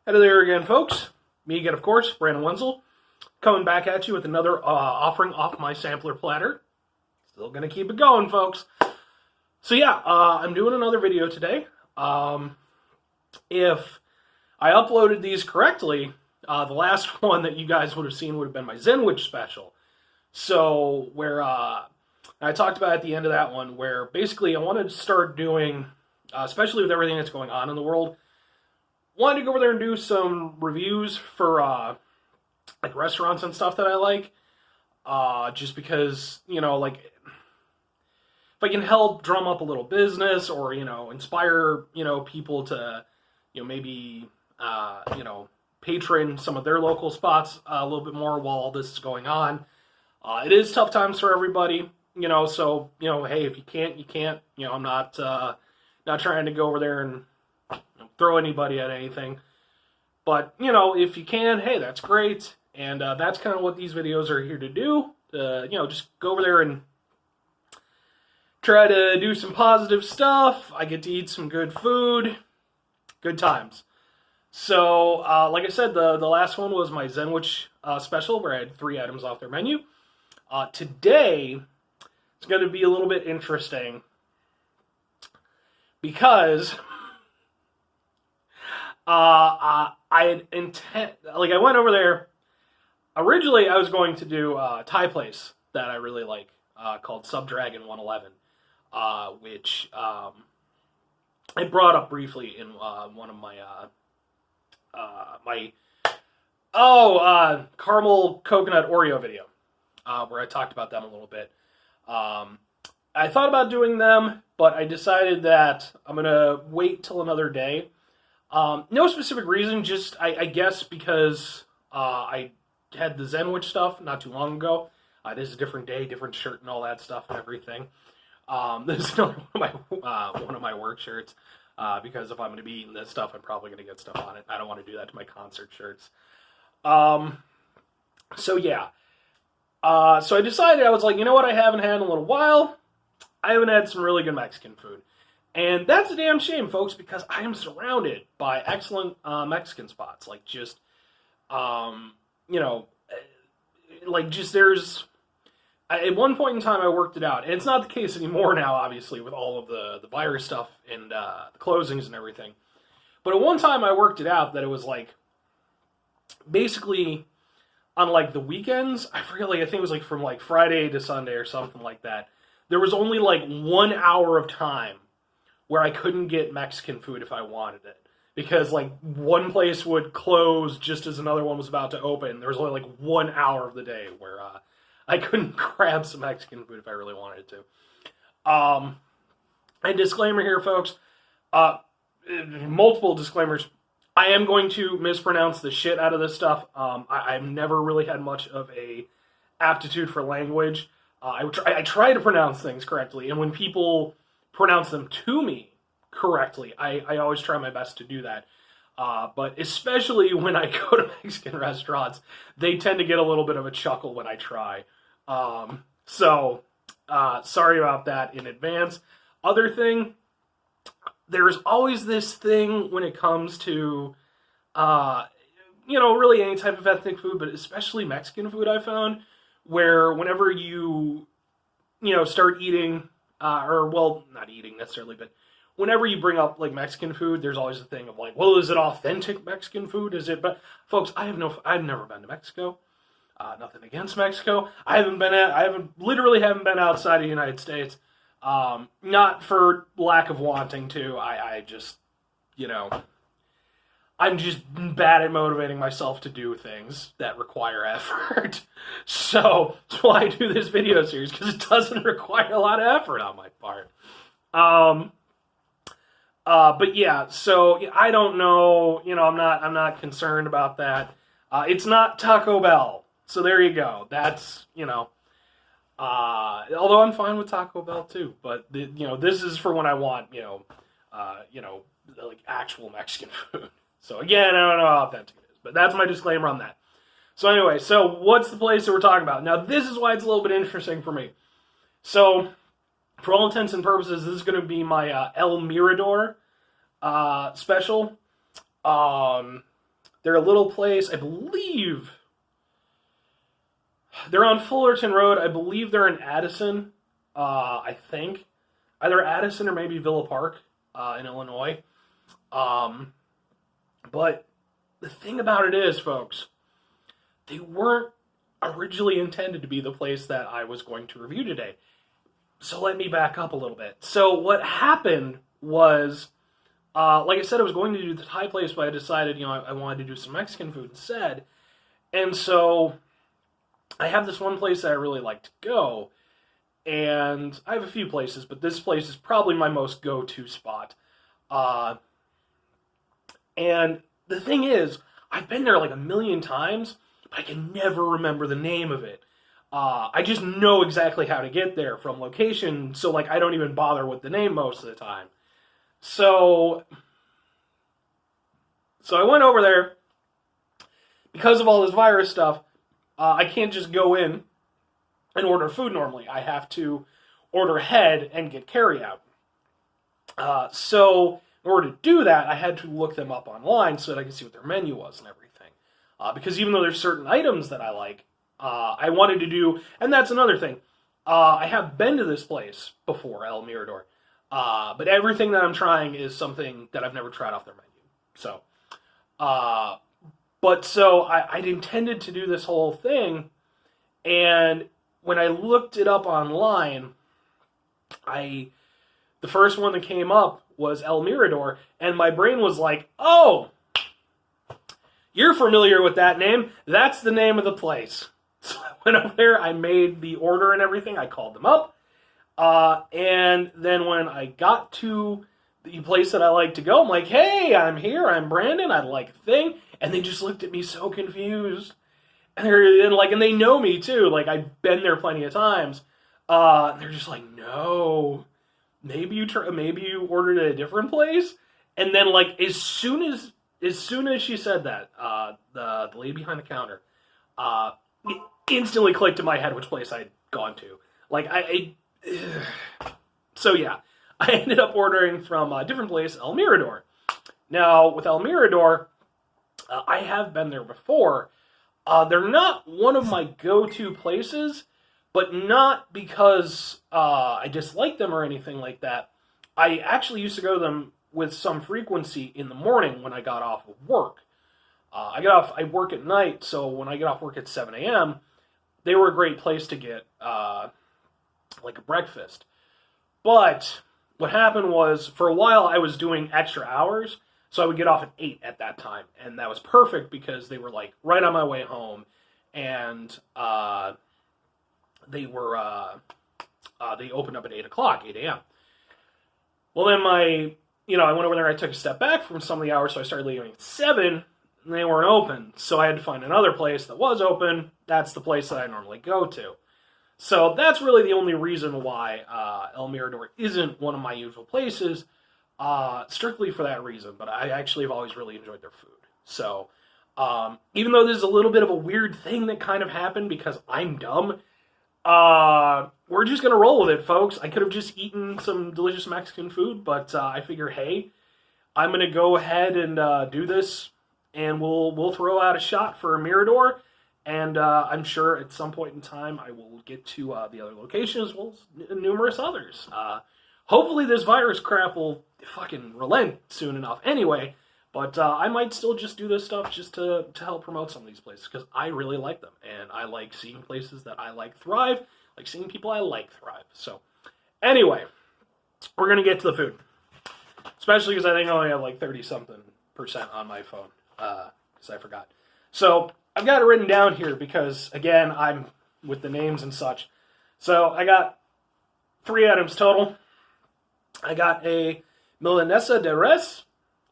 Hello there again, folks. Me again, of course, Brandon Wenzel, coming back at you with another offering off my sampler platter. Still gonna keep it going, folks. So yeah, I'm doing another video today. If I uploaded these correctly, the last one that you guys would have seen would have been my Zenwich special. So where I talked about at the end of that one, where basically I wanted to start doing, especially with everything that's going on in the world, wanted to go over there and do some reviews for like restaurants and stuff that I like. Just because, like if I can help drum up a little business or, inspire, people to, maybe, patron some of their local spots a little bit more while all this is going on. It is tough times for everybody, so, hey, if you can't, you can't. I'm not trying to go over there and throw anybody at anything. But, if you can, hey, that's great. And that's kind of what these videos are here to do. Just go over there and try to do some positive stuff. I get to eat some good food. Good times. So, like I said, the last one was my Zenwich special, where I had 3 items off their menu. Today, it's going to be a little bit interesting because I went over there. Originally, I was going to do a Thai place that I really like called Subdragon 111, which I brought up briefly in one of my caramel coconut Oreo video, where I talked about them a little bit. I thought about doing them, but I decided that I'm going to wait till another day. No specific reason, just I guess because I had the Zenwich stuff not too long ago. It is a different day, different shirt and all that stuff and everything. This is another one of my work shirts, because if I'm going to be eating this stuff, I'm probably going to get stuff on it. I don't want to do that to my concert shirts. So yeah. So I decided, I was like, you know what I haven't had in a little while? I haven't had some really good Mexican food. And that's a damn shame, folks, because I am surrounded by excellent Mexican spots. Like, just, there's... At one point in time, I worked it out. And it's not the case anymore now, obviously, with all of the virus stuff and the closings and everything. But at one time, I worked it out that it was, like, basically, on, like, the weekends, I forget, I think it was, like, from, like, Friday to Sunday or something like that. There was only, like, 1 hour of time where I couldn't get Mexican food if I wanted it. Because, like, one place would close just as another one was about to open. There was only, like, 1 hour of the day where I couldn't grab some Mexican food if I really wanted to. And disclaimer here, folks. Multiple disclaimers. I am going to mispronounce the shit out of this stuff. I've never really had much of a aptitude for language. I try to pronounce things correctly, and when people pronounce them to me correctly, I always try my best to do that. But especially when I go to Mexican restaurants, they tend to get a little bit of a chuckle when I try. So sorry about that in advance. Other thing, there's always this thing when it comes to, really any type of ethnic food, but especially Mexican food, I found, where whenever you, start eating, not eating necessarily, but whenever you bring up, like, Mexican food, there's always a thing of, like, well, is it authentic Mexican food? Is it? But, folks, I've never been to Mexico. Nothing against Mexico. I literally haven't been outside of the United States. Not for lack of wanting to. I just, I'm just bad at motivating myself to do things that require effort. So, that's why I do this video series, because it doesn't require a lot of effort on my part. But yeah, so I don't know, I'm not concerned about that. It's not Taco Bell. So there you go. That's, although I'm fine with Taco Bell too, but this is for when I want, like actual Mexican food. So again, I don't know how authentic it is, but that's my disclaimer on that. So anyway, so what's the place that we're talking about? Now this is why it's a little bit interesting for me. So for all intents and purposes, this is going to be my El Mirador special. They're a little place, I believe. They're on Fullerton Road. I believe they're in Addison, I think. Either Addison or maybe Villa Park in Illinois. But the thing about it is, folks, they weren't originally intended to be the place that I was going to review today. So let me back up a little bit. So what happened was, like I said, I was going to do the Thai place, but I decided, I wanted to do some Mexican food instead. And so I have this one place that I really like to go, and I have a few places, but this place is probably my most go-to spot. And the thing is, I've been there like a million times, but I can never remember the name of it. I just know exactly how to get there from location, so like I don't even bother with the name most of the time. So I went over there. Because of all this virus stuff, I can't just go in and order food normally. I have to order ahead and get carryout. So in order to do that, I had to look them up online so that I could see what their menu was and everything. Because even though there's certain items that I like, I wanted to do, and that's another thing. I have been to this place before, El Mirador, but everything that I'm trying is something that I've never tried off their menu. So, I'd intended to do this whole thing, and when I looked it up online, the first one that came up was El Mirador, and my brain was like, oh, you're familiar with that name. That's the name of the place. So I went over there, I made the order and everything, I called them up, and then when I got to the place that I like to go, I'm like, hey, I'm here, I'm Brandon, I'd like a thing, and they just looked at me so confused, and they know me too, like I've been there plenty of times, and they're just like, no, maybe you ordered at a different place, and then like as soon as she said that, the lady behind the counter, it instantly clicked in my head which place I'd gone to. Like, so yeah, I ended up ordering from a different place, El Mirador. Now, with El Mirador, I have been there before. They're not one of my go-to places, but not because I dislike them or anything like that. I actually used to go to them with some frequency in the morning when I got off of work. I work at night, so when I get off work at 7 a.m., they were a great place to get, like a breakfast. But what happened was, for a while, I was doing extra hours, so I would get off at 8 at that time, and that was perfect because they were, like, right on my way home, and they opened up at 8 o'clock, 8 a.m. Well, then I went over there, I took a step back from some of the hours, so I started leaving at 7, and they weren't open. So I had to find another place that was open. That's the place that I normally go to. So that's really the only reason why El Mirador isn't one of my usual places, strictly for that reason. But I actually have always really enjoyed their food. So even though there's a little bit of a weird thing that kind of happened because I'm dumb, we're just going to roll with it, folks. I could have just eaten some delicious Mexican food, but I figure, hey, I'm going to go ahead and do this, and we'll throw out a shot for Mirador, and I'm sure at some point in time I will get to the other locations, as well as numerous others. Hopefully this virus crap will fucking relent soon enough anyway, but I might still just do this stuff just to help promote some of these places, because I really like them, and I like seeing places that I like thrive, like seeing people I like thrive. So, anyway, we're going to get to the food. Especially because I think I only have like 30-something% on my phone, because I forgot. So, I've got it written down here because, again, I'm with the names and such. So, I got 3 items total. I got a Milanesa de Res,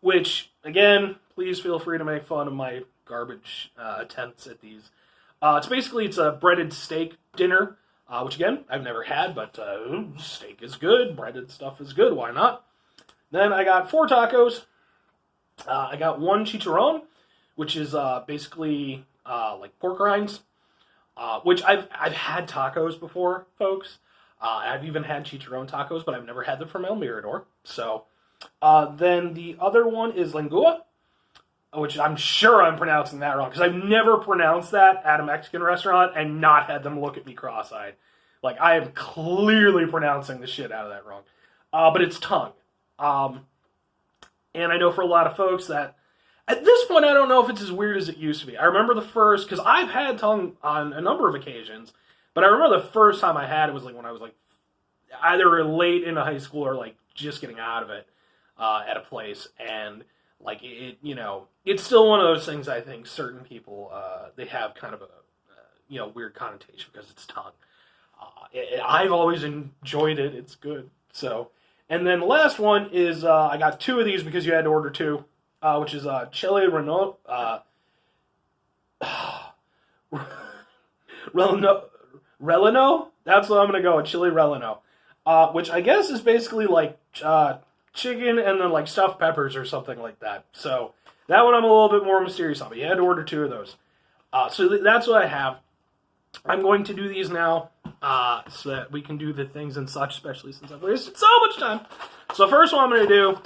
which, again, please feel free to make fun of my garbage attempts at these. It's a breaded steak dinner, which, again, I've never had, but steak is good, breaded stuff is good, why not? Then I got 4 tacos. I got 1 chicharron, which is basically like pork rinds, which I've had tacos before, folks. I've even had chicharron tacos, but I've never had them from El Mirador. So then the other one is lengua, which I'm sure I'm pronouncing that wrong, because I've never pronounced that at a Mexican restaurant and not had them look at me cross-eyed. Like, I am clearly pronouncing the shit out of that wrong. But it's tongue. And I know for a lot of folks that, at this point, I don't know if it's as weird as it used to be. I remember the first, because I've had tongue on a number of occasions, but I remember the first time I had it was like when I was like either late into high school or like just getting out of it at a place, and like it, it's still one of those things. I think certain people they have kind of a weird connotation because it's tongue. I've always enjoyed it. It's good. So, and then the last one is I got two of these because you had to order two, which is chile relleno, relleno. That's what I'm gonna go with, chile relleno, which I guess is basically like chicken and then like stuffed peppers or something like that. So that one I'm a little bit more mysterious on, but you had to order two of those. So that's what I have. I'm going to do these now so that we can do the things and such, especially since I've wasted so much time. So the first one I'm going to do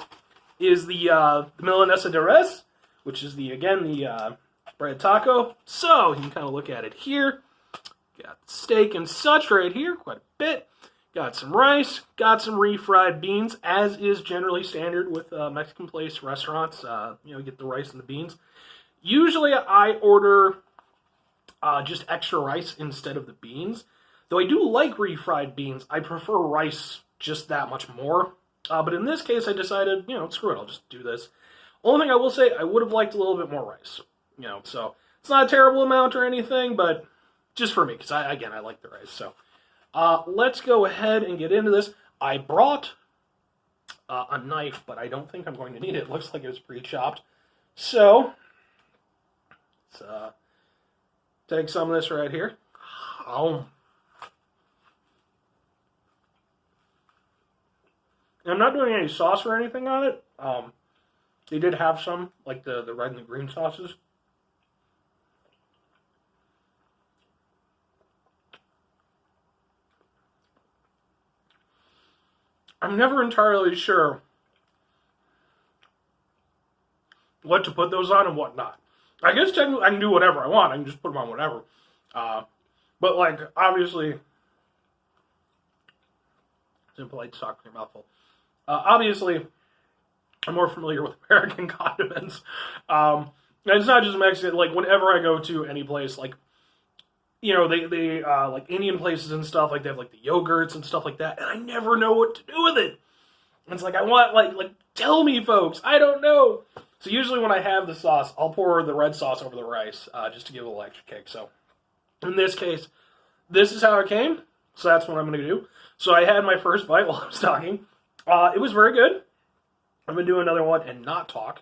is the Milanesa de Res, which is the bread taco. So you can kind of look at it here. Got steak and such right here, quite a bit. Got some rice, got some refried beans, as is generally standard with Mexican place restaurants. Get the rice and the beans. Usually I order just extra rice instead of the beans. Though I do like refried beans, I prefer rice just that much more. But in this case, I decided, screw it, I'll just do this. Only thing I will say, I would have liked a little bit more rice. So it's not a terrible amount or anything, but just for me, because I like the rice. So let's go ahead and get into this. I brought a knife, but I don't think I'm going to need it. It looks like it was pre-chopped. So let's take some of this right here. I'm not doing any sauce or anything on it. They did have some, like the red and the green sauces. I'm never entirely sure what to put those on and what not. I guess technically I can do whatever I want. I can just put them on whatever. But, like, obviously, it's impolite to talk in your mouthful. Obviously, I'm more familiar with American condiments. And it's not just Mexican. Like, whenever I go to any place, like, they like Indian places and stuff, like, they have, like, the yogurts and stuff like that, and I never know what to do with it. And it's like, I want, like, tell me, folks. I don't know. So usually when I have the sauce, I'll pour the red sauce over the rice, just to give it a little extra kick. So in this case, this is how it came. So that's what I'm going to do. So I had my first bite while I was talking. It was very good. I'm going to do another one and not talk.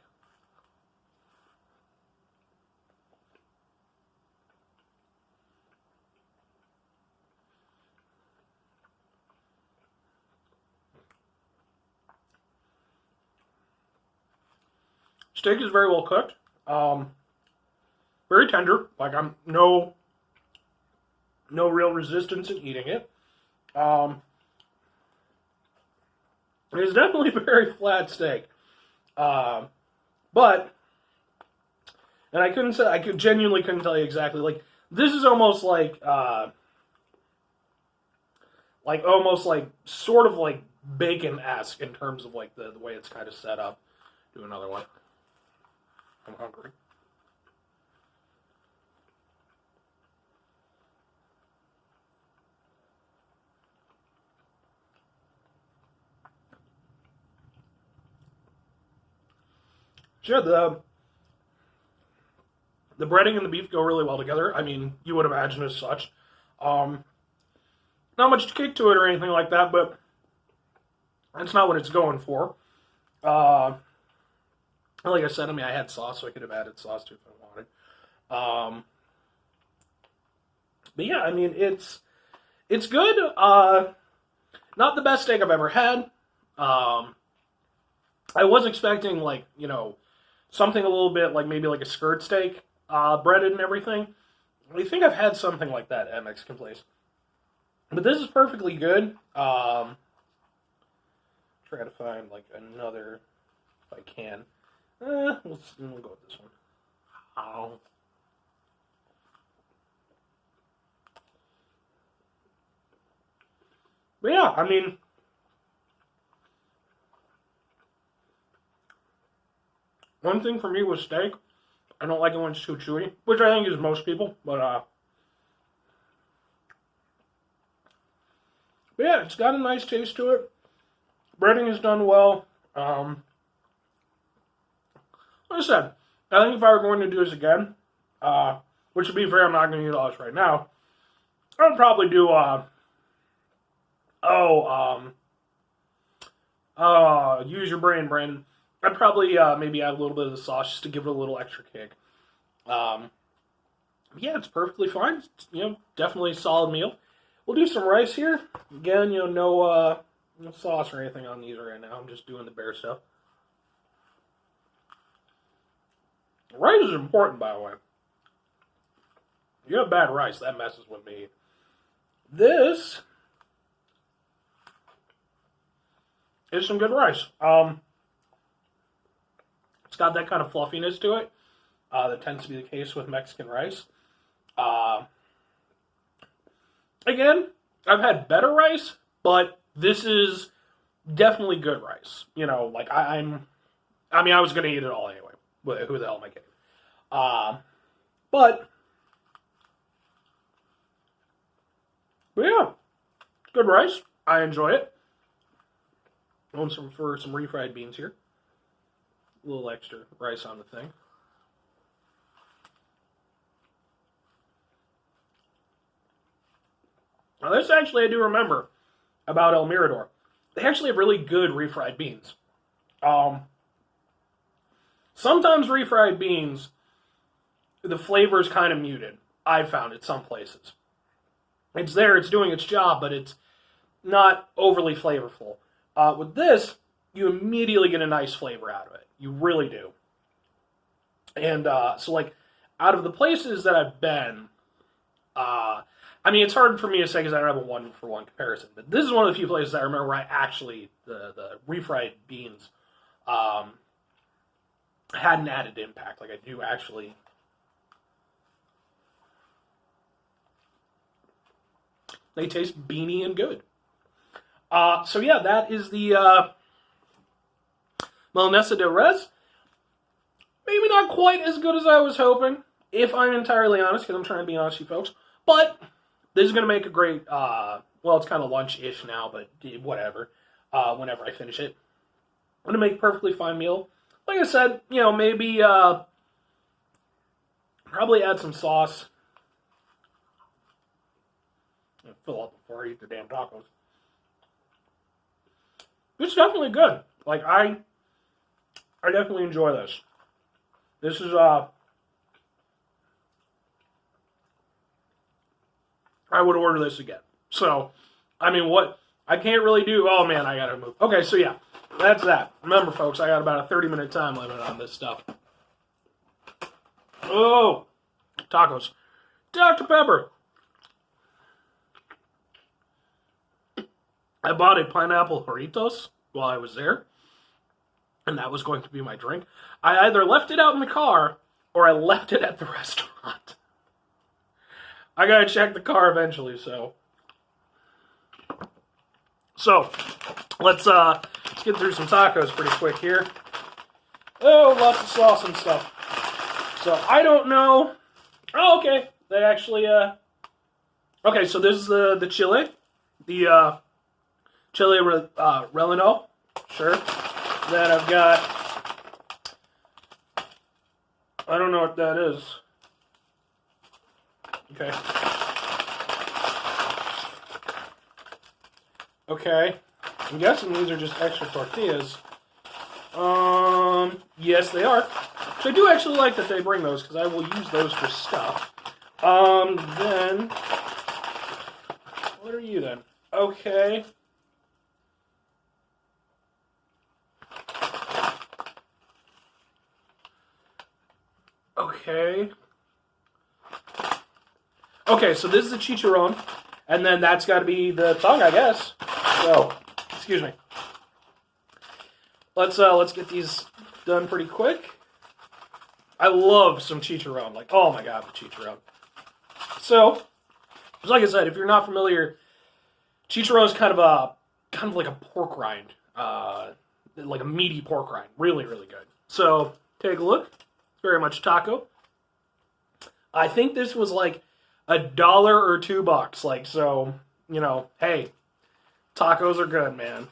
Steak is very well cooked. Very tender. Like, I'm no real resistance in eating it. It's definitely a very flat steak. And I genuinely couldn't tell you exactly. Like, this is almost like sort of like bacon-esque in terms of like the way it's kind of set up. Do another one. I'm hungry. Sure, the breading and the beef go really well together. I mean, you would imagine as such. Not much kick to it or anything like that, but that's not what it's going for. Like I said, I had sauce, so I could have added sauce to it if I wanted. But yeah, it's good. Not the best steak I've ever had. I was expecting something a little bit like maybe like a skirt steak, breaded and everything. I think I've had something like that at a Mexican place. But this is perfectly good. Try to find like another if I can. We'll go with this one. Oh. But yeah, I mean, one thing for me with steak, I don't like it when it's too chewy, which I think is most people, but yeah, it's got a nice taste to it. Breading is done well. Like I said, I think if I were going to do this again, which to be fair, I'm not going to eat all this right now, I would probably do, use your brain, Brandon. I'd probably maybe add a little bit of the sauce just to give it a little extra kick. Yeah, it's perfectly fine. It's, definitely a solid meal. We'll do some rice here. Again, no sauce or anything on these right now. I'm just doing the bare stuff. Rice is important, by the way. If you have bad rice, that messes with me. This is some good rice. It's got that kind of fluffiness to it. That tends to be the case with Mexican rice. Again, I've had better rice, but this is definitely good rice. I was going to eat it all anyway. Who the hell am I kidding? But yeah, good rice. I enjoy it. Going for some refried beans here. A little extra rice on the thing. Now this actually I do remember about El Mirador. They actually have really good refried beans. Sometimes refried beans, the flavor is kind of muted. I've found it some places. It's there, it's doing its job, but it's not overly flavorful. With this, you immediately get a nice flavor out of it. You really do. And so, out of the places that I've been, it's hard for me to say because I don't have a one-for-one comparison, but this is one of the few places I remember where I actually, the refried beans, had an added impact. I do actually. They taste beany and good. So yeah, that is the Milanesa de Res. Maybe not quite as good as I was hoping, if I'm entirely honest, because I'm trying to be honest with you folks. But this is going to make a great, it's kind of lunch-ish now, but whatever, whenever I finish it. I'm going to make a perfectly fine meal. Like I said, maybe probably add some sauce. I'll fill up before I eat the damn tacos. It's definitely good. I definitely enjoy this. This is, I would order this again. So, what, I can't really do, oh man, I gotta move. Okay, so yeah, that's that. Remember, folks, I got about a 30-minute time limit on this stuff. Oh, tacos. Dr. Pepper. I bought a pineapple Doritos while I was there, and that was going to be my drink. I either left it out in the car, or I left it at the restaurant. I gotta check the car eventually, so let's get through some tacos pretty quick here. Oh, lots of sauce and stuff. So, I don't know. Oh, okay. They actually, okay, so this is the chile. The, chile relleno, sure. Then I've got, I don't know what that is. Okay. Okay. I'm guessing these are just extra tortillas. Yes, they are. So I do actually like that they bring those, because I will use those for stuff. Then, what are you then? Okay. Okay. Okay, so this is the chicharron, and then that's got to be the tongue, I guess. So, excuse me. Let's get these done pretty quick. I love some chicharron. Like, oh my god, the chicharron. So, just like I said, if you're not familiar, chicharron is kind of like a pork rind, like a meaty pork rind. Really, really good. So, take a look. It's very much taco. I think this was like $1 or $2. Like, so, hey, tacos are good, man.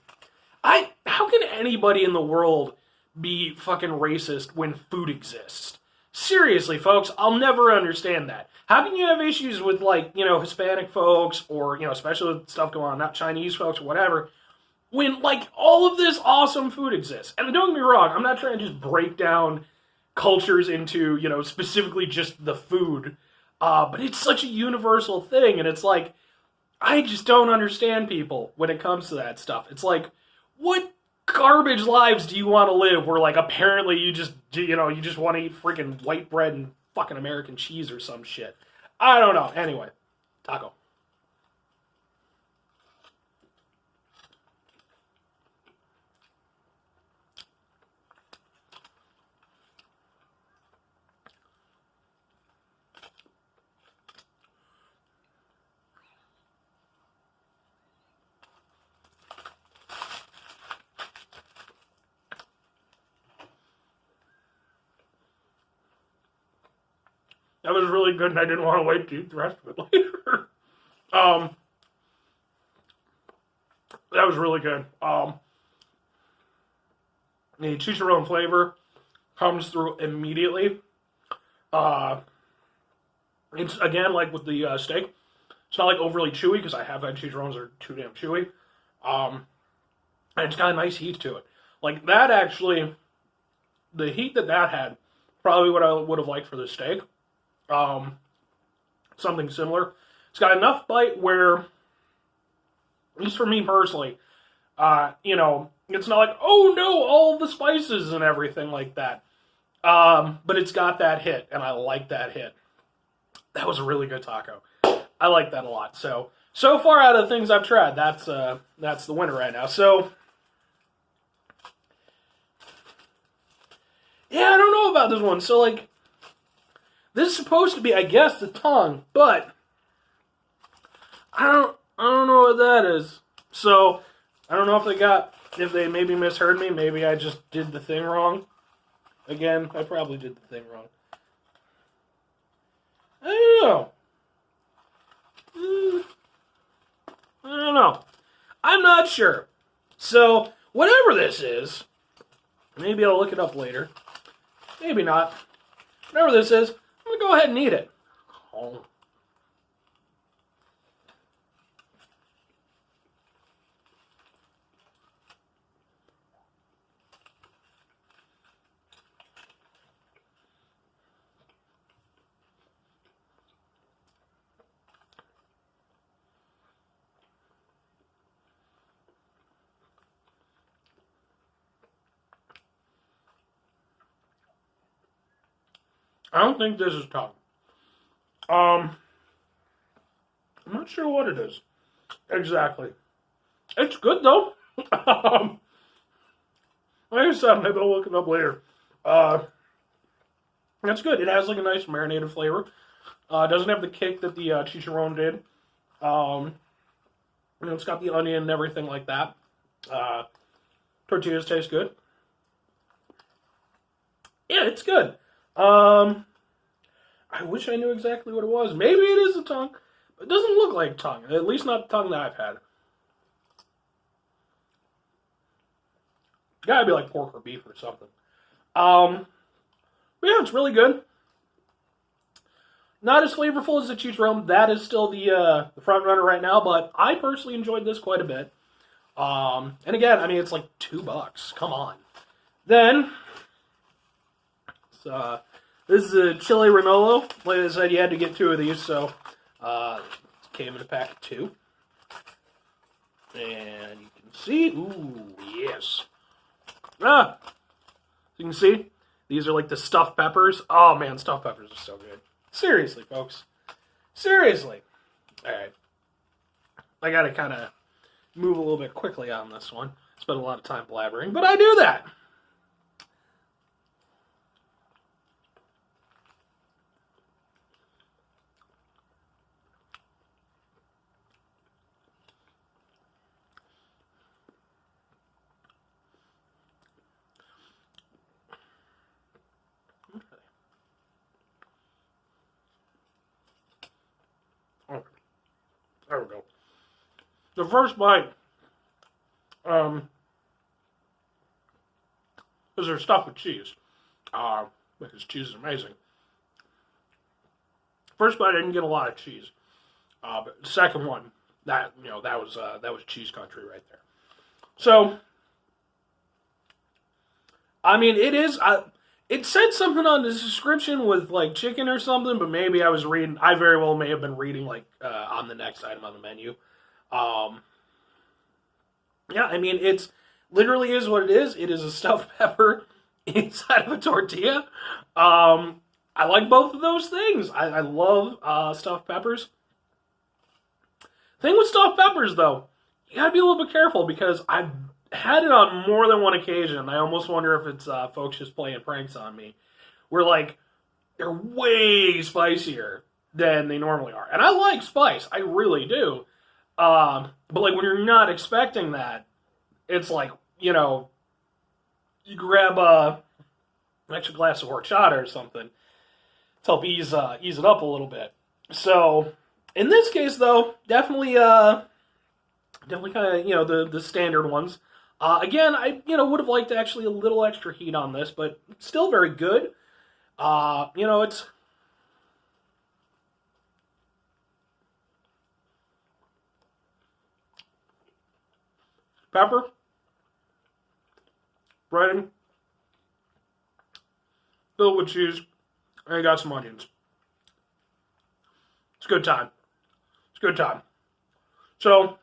How can anybody in the world be fucking racist when food exists? Seriously, folks, I'll never understand that. How can you have issues with, like, Hispanic folks or, especially with stuff going on, not Chinese folks or whatever, when, like, all of this awesome food exists? And don't get me wrong, I'm not trying to just break down cultures into, specifically just the food, but it's such a universal thing, and it's like, I just don't understand people when it comes to that stuff. It's like, what garbage lives do you want to live where, like, apparently you just want to eat freaking white bread and fucking American cheese or some shit? I don't know. Anyway, taco. That was really good, and I didn't want to wait to eat the rest of it later. That was really good. The chicharron flavor comes through immediately. It's, again, like with the steak, it's not like overly chewy, because I have had chicharrones that are too damn chewy. And it's got a nice heat to it. Like, that actually, the heat that had, probably what I would have liked for the steak. Something similar. It's got enough bite where, at least for me personally, it's not like, oh no, all the spices and everything like that. But it's got that hit, and I like that hit. That was a really good taco. I like that a lot. So far out of the things I've tried, that's the winner right now. So, yeah, I don't know about this one. So, like, this is supposed to be, I guess, the tongue, but I don't know what that is. So, I don't know if they maybe misheard me. Maybe I just did the thing wrong. Again, I probably did the thing wrong. I don't know. I'm not sure. So, whatever this is, maybe I'll look it up later. Maybe not. Whatever this is, I'm going to go ahead and eat it. Oh. I don't think this is tongue. I'm not sure what it is exactly. It's good though. Like I said, maybe I'll look it up later. That's good. It has like a nice marinated flavor. It doesn't have the kick that the chicharron did. It's got the onion and everything like that. Tortillas taste good. Yeah, it's good. I wish I knew exactly what it was. Maybe it is a tongue. But it doesn't look like tongue. At least not the tongue that I've had. Gotta be like pork or beef or something. But yeah, it's really good. Not as flavorful as the chicharron. That is still the front runner right now. But I personally enjoyed this quite a bit. And again, I mean, it's like $2. Come on. Then, this is a chili Ranolo. Like I said, you had to get 2 of these, so it came in a pack of 2. And you can see, ooh, yes. You can see, these are like the stuffed peppers. Oh man, stuffed peppers are so good. Seriously, folks. Seriously. Alright. I gotta kind of move a little bit quickly on this one. Spend a lot of time blabbering, but I do that. the first bite, because they're stuffed with cheese, because cheese is amazing. First bite, I didn't get a lot of cheese, but the second one, that was cheese country right there. So, I mean, it is. It said something on the description with like chicken or something, but maybe I was reading. I very well may have been reading like on the next item on the menu. Yeah, I mean, it's literally is what it is. It is a stuffed pepper inside of a tortilla. I like both of those things. I love stuffed peppers. Thing with stuffed peppers, though, you gotta be a little bit careful because I've had it on more than one occasion. I almost wonder if it's folks just playing pranks on me. Where, like, they're way spicier than they normally are. And I like spice. I really do. But, like, when you're not expecting that, it's like, you grab an extra glass of horchata or something to help ease it up a little bit. So, in this case, though, definitely kind of, the standard ones. Again, I, would have liked actually a little extra heat on this, but still very good. It's... Pepper, breading, filled with cheese, and you got some onions. It's a good time. It's a good time. So,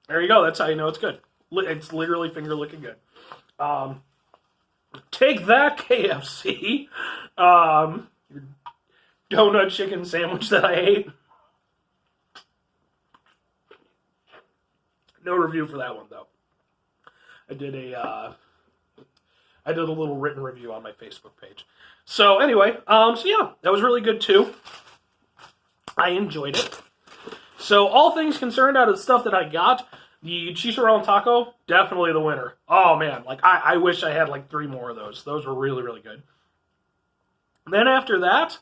there you go. That's how you know it's good. It's literally finger licking good. Take that, KFC. Your donut chicken sandwich that I ate. No review for that one, though. I did a little written review on my Facebook page. So anyway, yeah, that was really good too. I enjoyed it. So all things concerned, out of the stuff that I got, the chicharron taco, definitely the winner. Oh man, like I wish I had like 3 more of those. Those were really, really good. Then after that,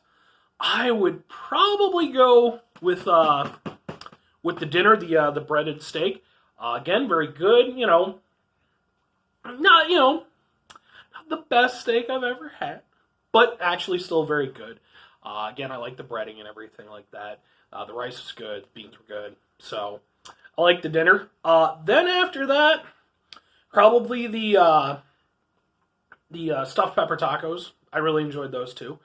I would probably go with the dinner, the breaded steak. Again, very good, not the best steak I've ever had, but actually still very good. Again, I like the breading and everything like that. The rice is good, the beans were good, so I like the dinner. Then after that, probably the stuffed pepper tacos. I really enjoyed those too.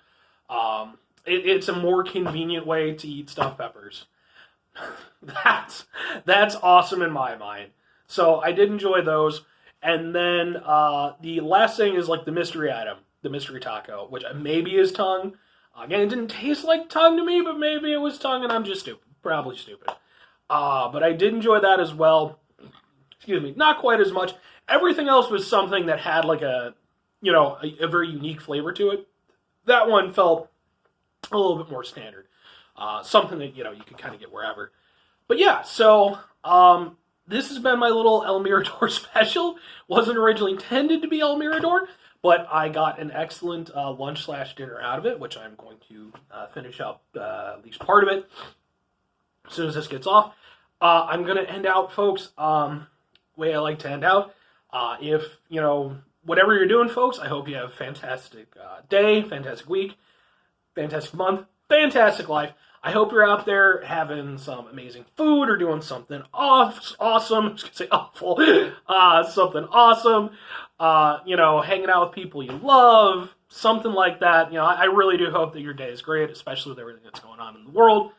It's a more convenient way to eat stuffed peppers. That's awesome in my mind. So I did enjoy those. And then the last thing is like the mystery item, the mystery taco, which maybe is tongue. Again, it didn't taste like tongue to me, but maybe it was tongue and I'm just stupid. Probably stupid. But I did enjoy that as well. Excuse me, not quite as much. Everything else was something that had like a very unique flavor to it. That one felt a little bit more standard. Something that, you could kind of get wherever. But yeah, so this has been my little El Mirador special. Wasn't originally intended to be El Mirador, but I got an excellent lunch/dinner out of it, which I'm going to finish up at least part of it as soon as this gets off. I'm going to end out, folks, way I like to end out. If, whatever you're doing, folks, I hope you have a fantastic day, fantastic week, fantastic month, fantastic life. I hope you're out there having some amazing food or doing something awesome. I was going to say awful. Something awesome. Hanging out with people you love. Something like that. I really do hope that your day is great, especially with everything that's going on in the world.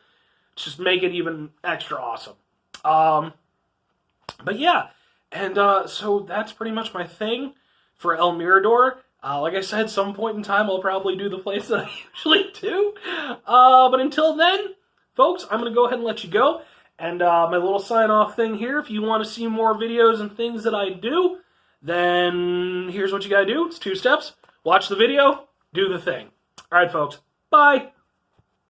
Just make it even extra awesome. But yeah. And so that's pretty much my thing for El Mirador. Like I said, some point in time I'll probably do the place that I usually do. But until then, folks, I'm going to go ahead and let you go. And my little sign-off thing here, if you want to see more videos and things that I do, then here's what you got to do. It's 2 steps. Watch the video, do the thing. All right, folks. Bye.